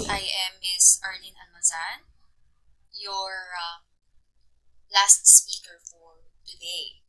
I am Miss Arlene Almazan, your last speaker for today.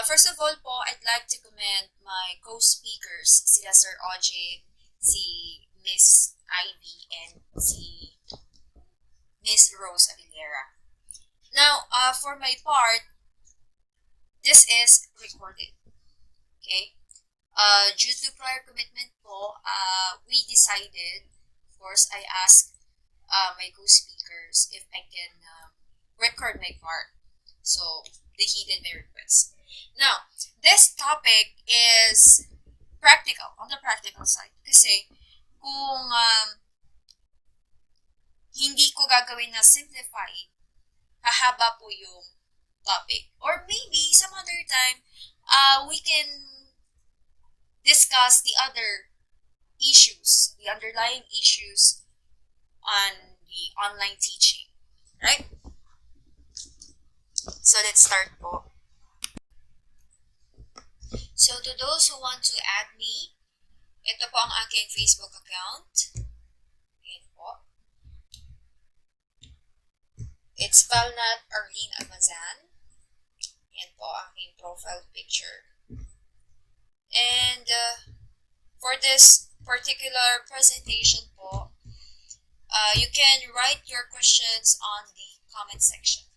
First of all po, I'd like to commend my co-speakers, sila Sir OJ, si Miss Ivy, and si Miss Rose Aguilera. Now, for my part, this is recorded. Okay? Due to prior commitment po, we decided, of course, I asked my co-speakers if I can record my part. So, they heeded my request. Now, this topic is practical, on the practical side. Kasi, kung hindi ko gagawin na simplify, hahaba po yung topic. Or maybe, some other time, we can discuss the other issues, the underlying issues on the online teaching. Right? So, let's start po. So, to those who want to add me, ito po ang aking Facebook account. Ayan po. It's Valnat Arlene Almazan. Ayan po ang aking profile picture. And for this particular presentation po, you can write your questions on the comment section.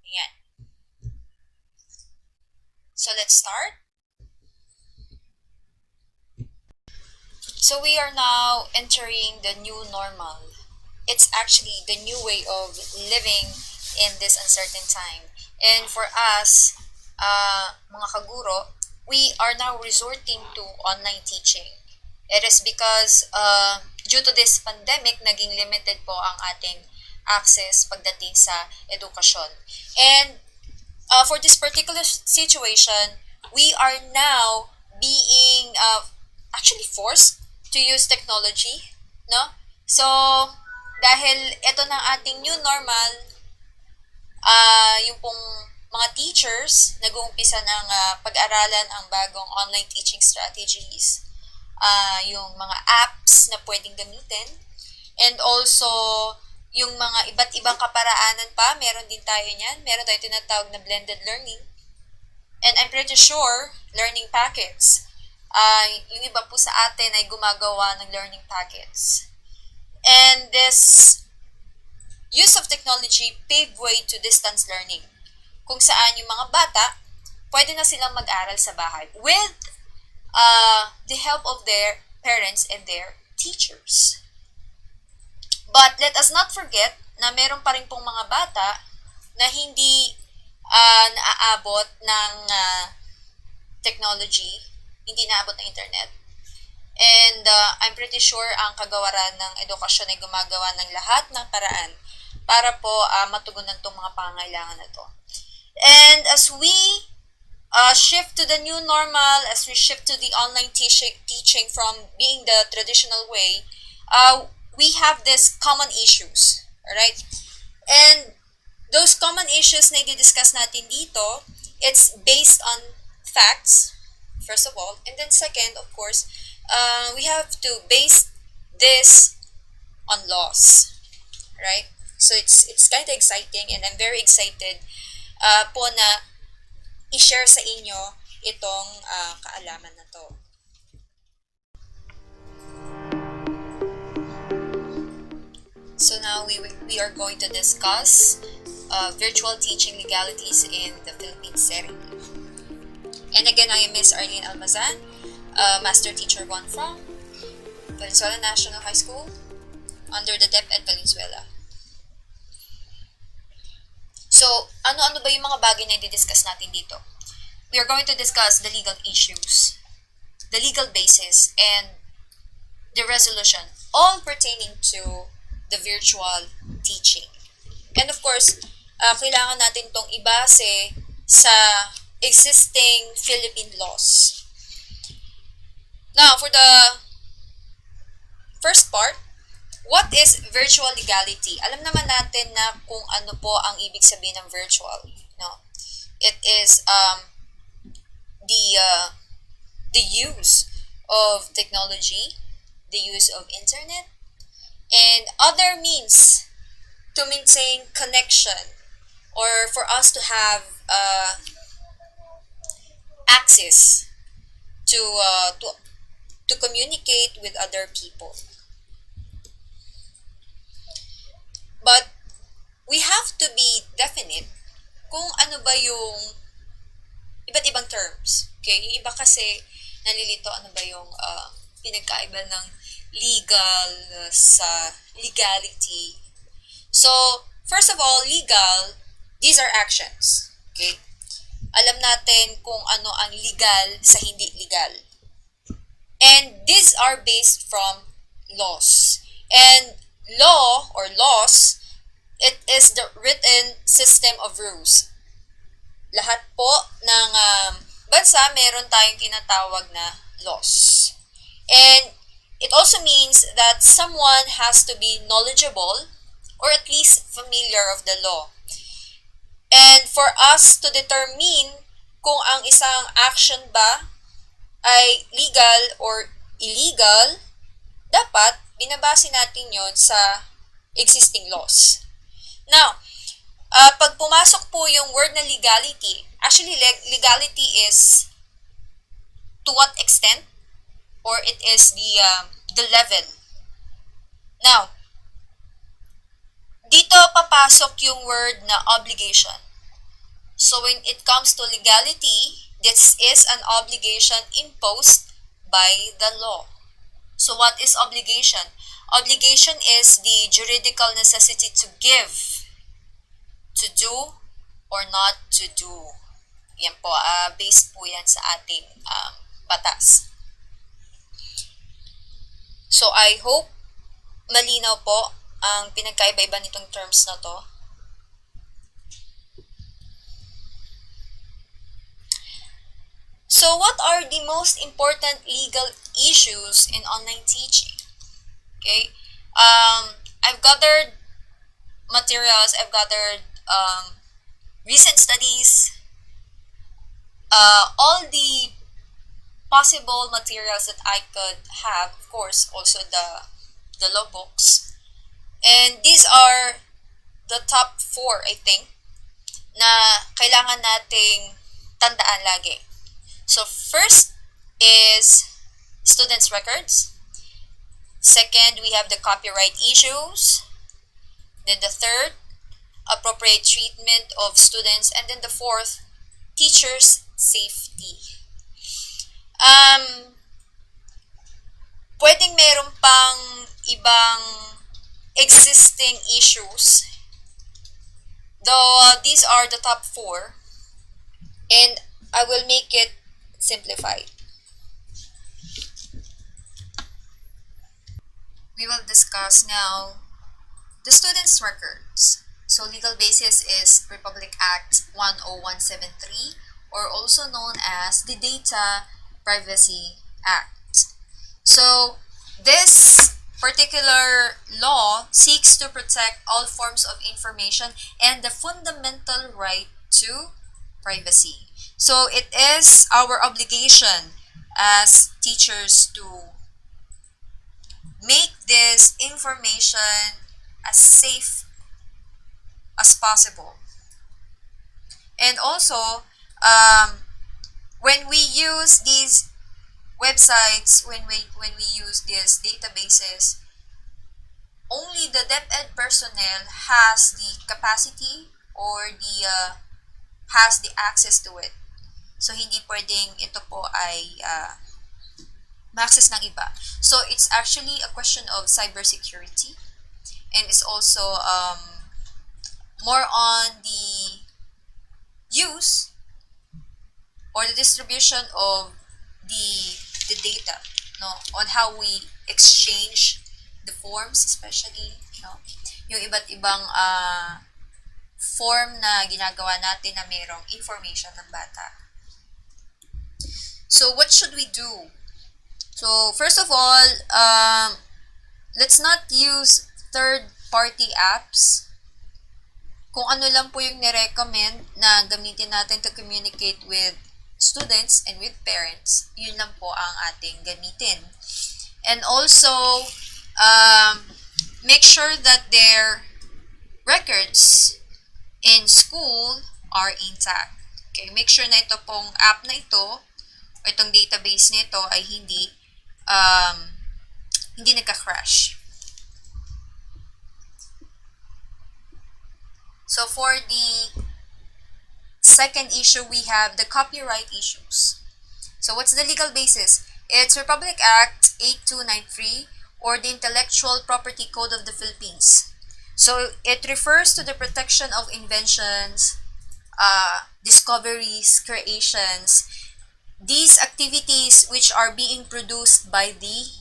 Ayan. So let's start. So we are now entering the new normal. It's actually the new way of living in this uncertain time. And for us, mga kaguro, we are now resorting to online teaching. It is because due to this pandemic, naging limited po ang ating access pagdating sa edukasyon. And for this particular situation, we are now being actually forced to use technology, no? So, dahil ito na ating new normal, yung pong mga teachers, nag-uumpisa ng pag-aralan ang bagong online teaching strategies, yung mga apps na pwedeng gamitin, and also yung mga iba't ibang kaparaanan pa, meron din tayo niyan. Meron tayo tinatawag na blended learning. And I'm pretty sure, learning packets. Yung iba po sa atin ay gumagawa ng learning packets. And this use of technology paved way to distance learning, kung saan yung mga bata, pwede na silang mag-aral sa bahay with the help of their parents and their teachers. But let us not forget na meron pa rin pong mga bata na hindi naaabot ng technology, hindi naaabot ng internet. And I'm pretty sure ang kagawaran ng edukasyon ay gumagawa ng lahat ng paraan para po matugunan itong mga pangangailangan na to. And as we shift to the new normal, as we shift to the online teaching from being the traditional way, we have these common issues, alright? And those common issues na i-discuss natin dito, it's based on facts, first of all, and then second, of course, we have to base this on laws, right? So it's kind of exciting, and I'm very excited po na i-share sa inyo itong kaalaman na to. So now we are going to discuss virtual teaching legalities in the Philippine setting. And again, I am Miss Arlene Almazan, Master Teacher 1 from Valenzuela National High School under the DepEd Valenzuela. So, ano-ano ba yung mga bagay na i-discuss natin dito? We are going to discuss the legal issues, the legal basis, and the resolution, all pertaining to the virtual teaching. And of course, kailangan natin itong ibase sa existing Philippine laws. Now, for the first part, what is virtual legality? Alam naman natin na kung ano po ang ibig sabihin ng virtual. No? It is the use of technology, the use of internet, and other means to maintain connection or for us to have access to, uh, to to communicate with other people. But we have to be definite kung ano ba yung iba't ibang terms. Okay? Yung iba kasi nalilito ano ba yung pinagkaiba ng legal sa legality. So, first of all, legal, these are actions. Okay? Alam natin kung ano ang legal sa hindi legal. And these are based from laws. And law or laws, it is the written system of rules. Lahat po ng bansa, meron tayong tinatawag na laws. And it also means that someone has to be knowledgeable or at least familiar of the law. And for us to determine kung ang isang action ba ay legal or illegal, dapat binabase natin yon sa existing laws. Now, pag pumasok po yung word na legality, actually legality is to what extent or it is the level. Now, dito papasok yung word na obligation. So when it comes to legality, this is an obligation imposed by the law. So what is obligation? Obligation is the juridical necessity to give, to do, or not to do. Yan po, based po yan sa ating batas. So I hope malinaw po ang pinagkaiba-iba nitong terms na to. So what are the most important legal issues in online teaching? Okay, I've gathered materials, I've gathered recent studies, all the possible materials that I could have, of course, also the law books. And these are the top 4, I think, na kailangan nating tandaan lagi. So first is students' records. Second, we have the copyright issues. Then the third, appropriate treatment of students. And then the fourth, teachers' safety. Pwedeng meron pang ibang existing issues. Though these are the top 4. And I will make it simplified. We will discuss now the students' records. So legal basis is Republic Act 10173 or also known as the Data Privacy Act. So this particular law seeks to protect all forms of information and the fundamental right to privacy. So it is our obligation as teachers to make this information as safe as possible. And also, when we use these websites, when we use these databases, only the DepEd personnel has the capacity or has the access to it. So, hindi pwedeng ito po ay ma-access ng iba. So, it's actually a question of cybersecurity. And it's also more on the use or the distribution of the data, no, on how we exchange the forms, especially, yung iba't ibang form na ginagawa natin na mayroong information ng bata. So, what should we do? So, first of all, let's not use third-party apps. Kung ano lang po yung nirecommend na gamitin natin to communicate with students and with parents, yun lang po ang ating gamitin. And also, make sure that their records in school are intact. Okay, make sure na ito pong app na ito, o itong database nito ay um, hindi nagka-crash. So for the second issue, we have the copyright issues. So what's the legal basis? It's Republic Act 8293 or the Intellectual Property Code of the Philippines. So it refers to the protection of inventions, discoveries, creations, these activities which are being produced by the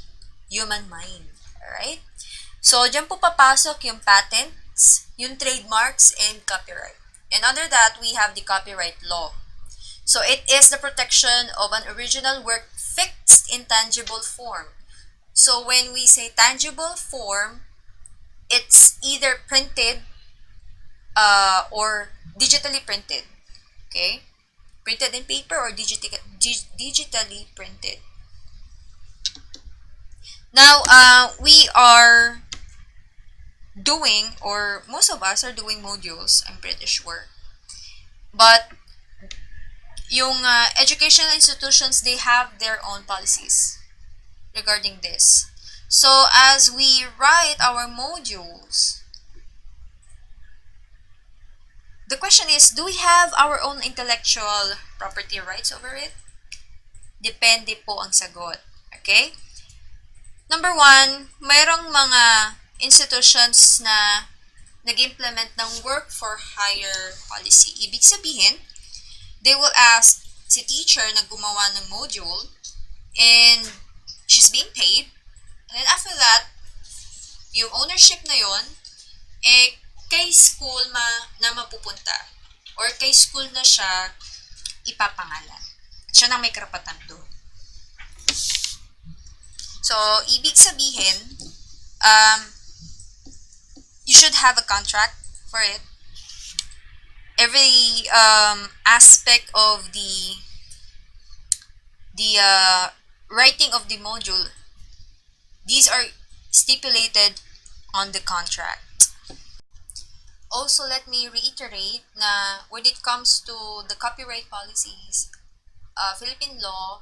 human mind. Alright? So, dyan po papasok yung patents, yung trademarks, and copyright. And under that, we have the copyright law. So, it is the protection of an original work fixed in tangible form. So, when we say tangible form, it's either printed or digitally printed. Okay? Printed in paper or digitally printed. Now, we are doing, or most of us are doing modules, I'm pretty sure. But, yung educational institutions, they have their own policies regarding this. So, as we write our modules, the question is, do we have our own intellectual property rights over it? Depende po ang sagot. Okay? Number one, mayroong mga institutions na nag-implement ng work for hire policy. Ibig sabihin, they will ask si teacher na gumawa ng module and she's being paid. And then after that, yung ownership na yon kay school na mapupunta. Or kay school na siya ipapangalan. Siya nang may karapatan doon. So, ibig sabihin, you should have a contract for it. Every aspect of the writing of the module, these are stipulated on the contract. Also, let me reiterate na when it comes to the copyright policies, Philippine law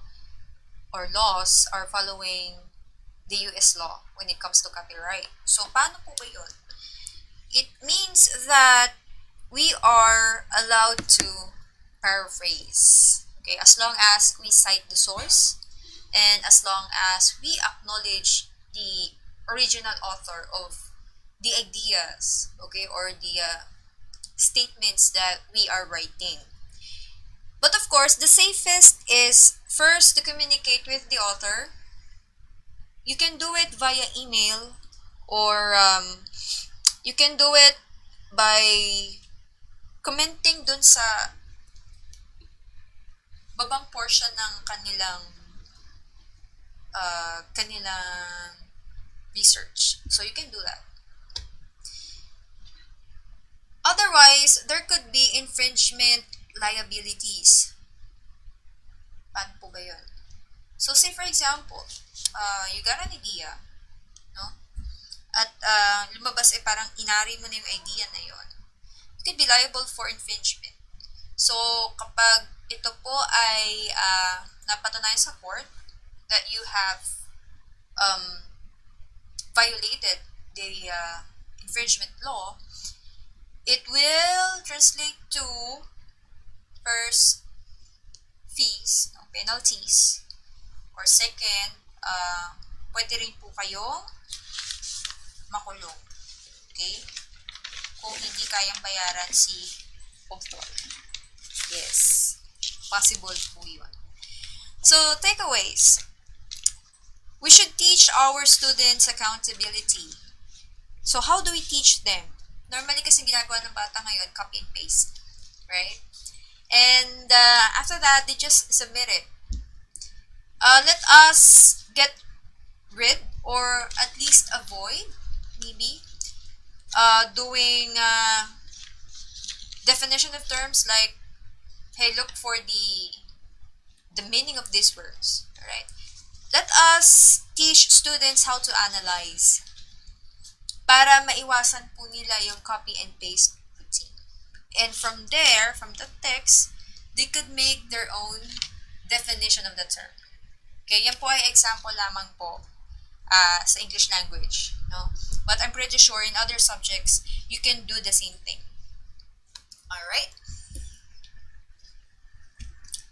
or laws are following the US law when it comes to copyright. So, paano po ba yun? It means that we are allowed to paraphrase. Okay, as long as we cite the source and as long as we acknowledge the original author of the ideas, okay, or the statements that we are writing. But of course, the safest is first to communicate with the author. You can do it via email or you can do it by commenting dun sa babang portion ng kanilang research. So you can do that. Otherwise, there could be infringement liabilities. Paano po ba yun? So, say for example, you got an idea, no? At lumabas parang inari mo na yung idea na yon. You could be liable for infringement. So, kapag ito po ay napatunayan sa court that you have violated the infringement law, it will translate to first fees, no, penalties, or second, pwede rin po kayong makulong. Okay? Kung hindi kayang bayaran si author. Yes. Possible po yun. So, takeaways. We should teach our students accountability. So, how do we teach them? Normally kasi ginagawa ng bata ngayon, copy and paste. Right? And after that, they just submit it. Let us get rid or at least avoid, maybe, doing definition of terms like, hey, look for the meaning of these words. Alright? Let us teach students how to analyze. para maiwasan po nila yung copy and paste routine. And from there, from the text, they could make their own definition of the term. Okay, yan po ay example lamang po sa English language. No? But I'm pretty sure in other subjects, you can do the same thing. Alright?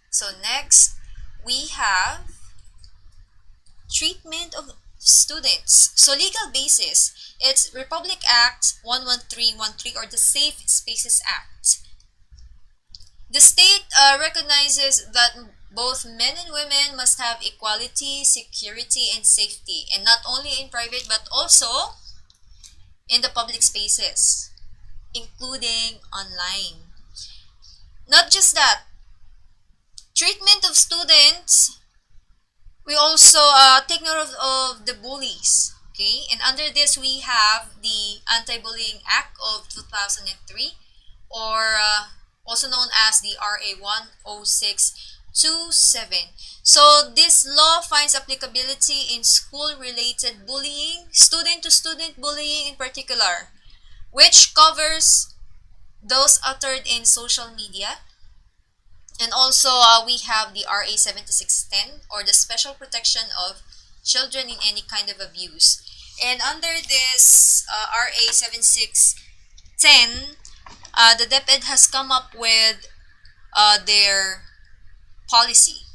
So next, we have treatment of students. So legal basis, it's Republic Act 11313 or the Safe Spaces Act. The state recognizes that both men and women must have equality, security, and safety, and not only in private but also in the public spaces, including online. Not just that, treatment of students, we also take note of the bullies. Okay, and under this we have the Anti-Bullying Act of 2003, or also known as the RA 10627. So this law finds applicability in school-related bullying, student-to-student bullying in particular, which covers those uttered in social media. And also, we have the RA 7610, or the Special Protection of Children in Any Kind of Abuse. And under this RA 7610, the DepEd has come up with their policy.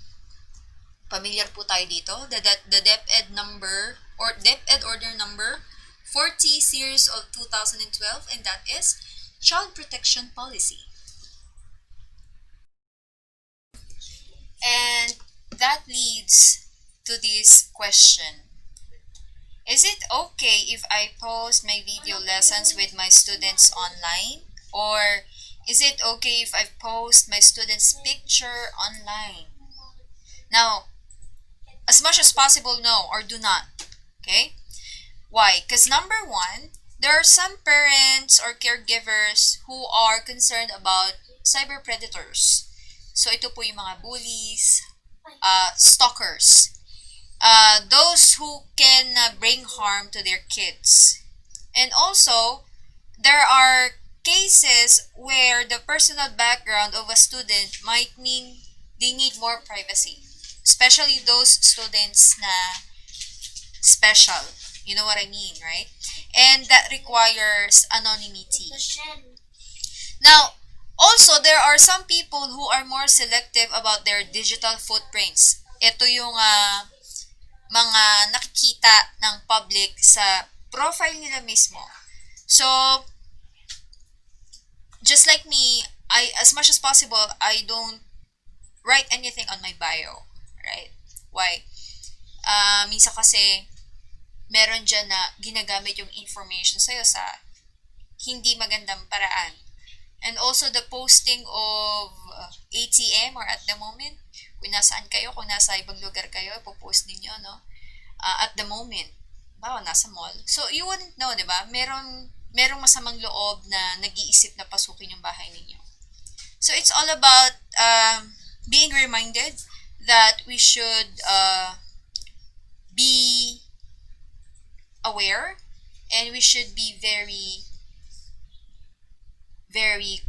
Familiar po tayo dito. The DepEd number, or DepEd order number 40 series of 2012, and that is Child Protection Policy. And that leads to this question. Is it okay if I post my video lessons with my students online? Or is it okay if I post my students' picture online? Now, as much as possible, no, or do not. Okay? Why? Because number one, there are some parents or caregivers who are concerned about cyber predators. So ito po yung mga bullies, stalkers, those who can bring harm to their kids. And also, there are cases where the personal background of a student might mean they need more privacy. Especially those students na special. You know what I mean, right? And that requires anonymity. Now, also, there are some people who are more selective about their digital footprints. Ito yung mga nakikita ng public sa profile nila mismo. So, just like me, as much as possible, I don't write anything on my bio. Right? Why? Minsan kasi, meron dyan na ginagamit yung information sa'yo sa hindi magandang paraan. And also the posting of ATM, or at the moment, kung nasaan kayo, kung nasa ibang lugar kayo, ipopost ninyo, no? At the moment, bawa nasa mall. So, you wouldn't know, di ba? Merong masamang loob na nag-iisip na pasukin yung bahay ninyo. So, it's all about being reminded that we should be aware, and we should be very, very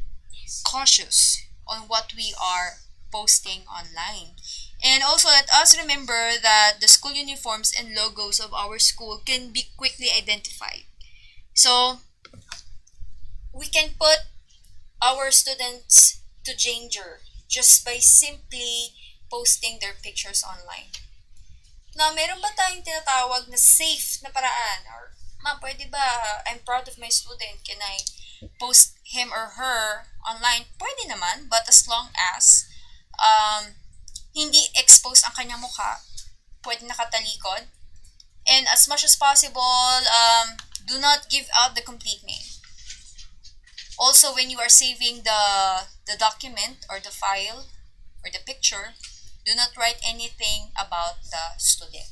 cautious on what we are posting online. And also, let us remember that the school uniforms and logos of our school can be quickly identified. So, we can put our students to danger just by simply posting their pictures online. Now, meron ba tayong tinatawag na safe na paraan? Or, ma'am, pwede ba, I'm proud of my student, can I post him or her online? Pwede naman, but as long as hindi expose ang kanyang mukha, pwede nakatalikod. And as much as possible, do not give out the complete name. Also, when you are saving the document or the file or the picture, do not write anything about the student.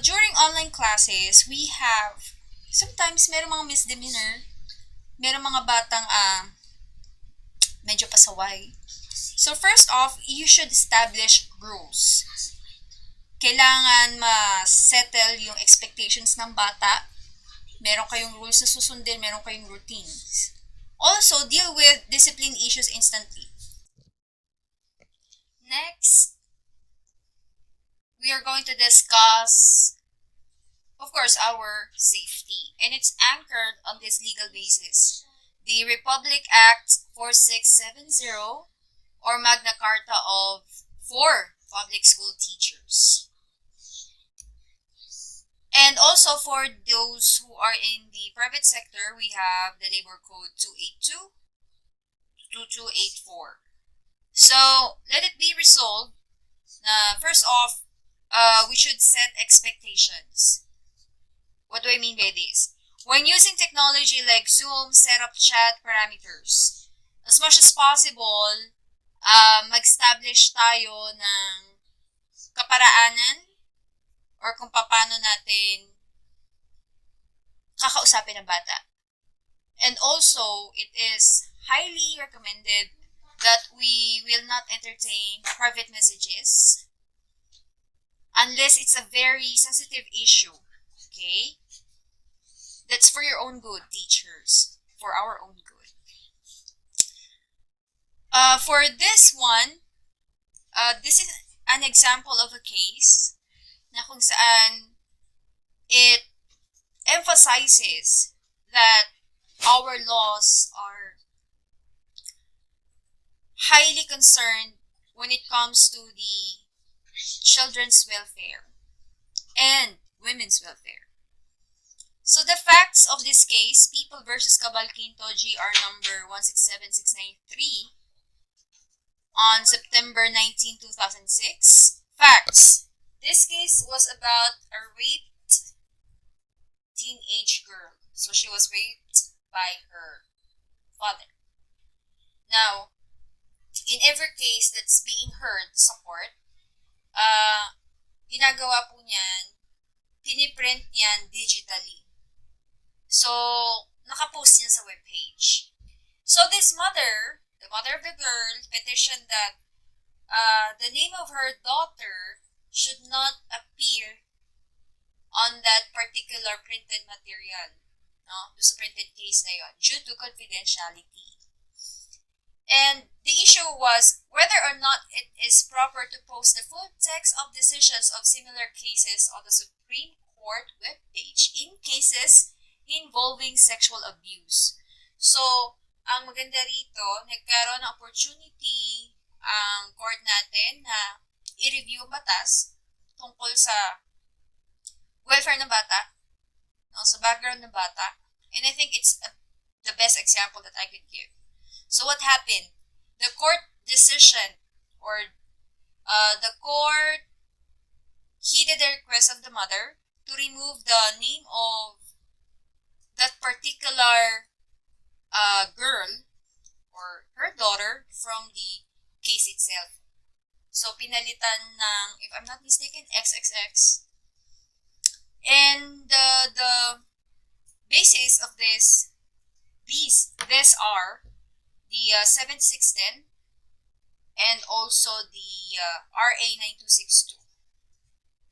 During online classes, we have, sometimes merong mga misdemeanor, merong mga batang medyo pasaway. So first off, you should establish rules. Kailangan ma-settle yung expectations ng bata. Meron kayong rules na susundin, meron kayong routines. Also, deal with discipline issues instantly. Next, we are going to discuss, of course, our safety. And it's anchored on this legal basis. The Republic Act 4670 or Magna Carta for public school teachers. And also for those who are in the private sector, we have the Labor Code 282, 2284. So, let it be resolved na first off, we should set expectations. What do I mean by this? When using technology like Zoom, set up chat parameters. As much as possible, mag-establish tayo ng kaparaanan or kung paano natin kakausapin ng bata. And also, it is highly recommended that we will not entertain private messages unless it's a very sensitive issue. Okay? That's for your own good, teachers. For our own good. For this one, this is an example of a case na kung saan it emphasizes that our laws are highly concerned when it comes to the children's welfare and women's welfare. So the facts of this case, People versus Cabalquinto, GR number 167693, on September 19, 2006. Facts. This case was about a raped teenage girl. So she was raped by her father. Now, in every case that's being heard sa court, ginagawa po niyan, piniprint yan digitally. So, nakapost yan sa webpage. So this mother, the mother of the girl, petitioned that the name of her daughter should not appear on that particular printed material. No? Sa printed case na yun, due to confidentiality. And the issue was whether or not it is proper to post the full text of decisions of similar cases on the Supreme Court webpage in cases involving sexual abuse. So, ang maganda rito, nagkaroon ng opportunity ang court natin na i-review ang batas tungkol sa welfare ng bata, no, sa background ng bata. And I think it's the best example that I could give. So what happened? The court decision or the court heeded the request of the mother to remove the name of that particular girl or her daughter from the case itself. So pinalitan ng, if I'm not mistaken, XXX. And the basis of these are the 7610 and also the RA 9262.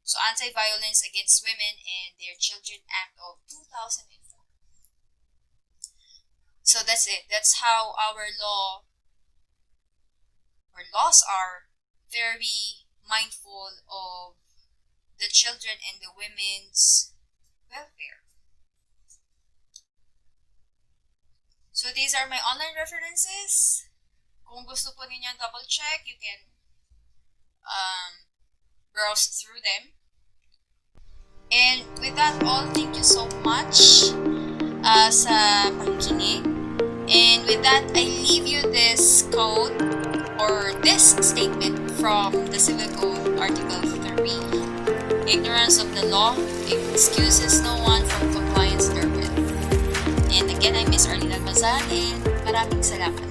So Anti-Violence Against Women and Their Children Act of 2004. So that's it. That's how our laws are very mindful of the children and the women's welfare. So these are my online references. Kung gusto po ninyo double check, you can browse through them. And with that all, thank you so much sa pakikinig. And with that, I leave you this code or this statement from the Civil Code Article 3. Ignorance of the law excuses no one from compliance therewith. And again, I'm Miss Arlene Almazan and maraming salamat.